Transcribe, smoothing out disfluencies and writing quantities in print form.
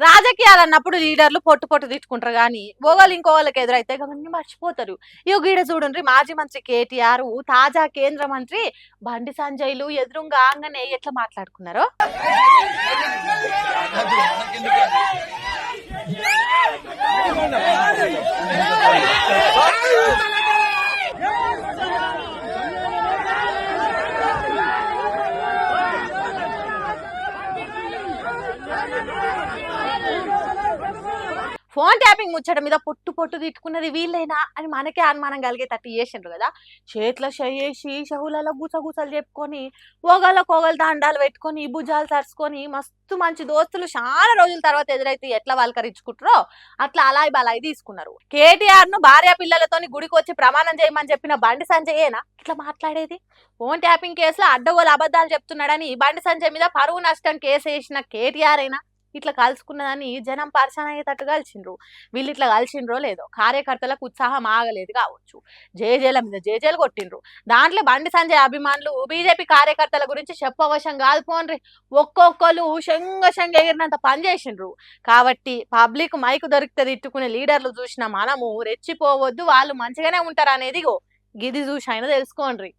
రాజకీయాలు అన్నప్పుడు లీడర్లు పొట్టు పొట్టు తిట్టుకుంటారు కానీ ఒకళ్ళు ఇంకోళ్ళకి ఎదురైతే అవన్నీ మర్చిపోతారు. ఇగో గీడ చూడండి, మాజీ మంత్రి కేటీఆర్ తాజా కేంద్ర మంత్రి బండి సంజయ్లు ఎదురుంగా ఆంగనే ఎట్లా మాట్లాడుకున్నారో. ఫోన్ ట్యాపింగ్ ముచ్చట మీద పొట్టు పొట్టు తిట్టుకున్నది వీళ్ళైనా అని మనకే అనుమానం కలిగేటట్టు చేసిండ్రు కదా. చేతిలో చేసి చెవులలో గుసగుసలు చెప్పుకొని ఒకళ్ళకొగలు దండాలు పెట్టుకొని భుజాలు తడుచుకొని మస్తు మంచి దోస్తులు చాలా రోజుల తర్వాత ఎదురైతే ఎట్లా వాళ్ళకరించుకుంటారో అట్లా అలాయి బలాయి తీసుకున్నారు. కేటీఆర్ ను భార్య పిల్లలతోని గుడికి వచ్చి ప్రమాణం చేయమని చెప్పిన బండి సంజయేనా ఇట్లా మాట్లాడేది? ఫోన్ ట్యాపింగ్ కేసులో అడ్డగోలు అబద్ధాలు చెప్తున్నాడని బండి సంజయ్ మీద పరువు నష్టం కేసు వేసిన కేటీఆర్ అయినా ఇట్లా కలుసుకున్నదని జనం పరిశాన అయ్యేటట్టు కలిసిండ్రు. వీళ్ళు ఇట్లా కలిసిండ్రో లేదో కార్యకర్తలకు ఉత్సాహం ఆగలేదు కావచ్చు. జేజేల మీద జేజేలు కొట్టిండ్రు. దాంట్లో బండి సంజయ్ అభిమానులు బీజేపీ కార్యకర్తల గురించి చెప్పవశం కాదు పోన్రి, ఒక్కొక్కరు శంగ ఎగిరినంత పని చేసిండ్రు. కాబట్టి పబ్లిక్ మైకు దొరికితే తిట్టుకునే లీడర్లు చూసిన మనము రెచ్చిపోవద్దు, వాళ్ళు మంచిగానే ఉంటారు అనేది గిది చూసి అయినా తెలుసుకోండి.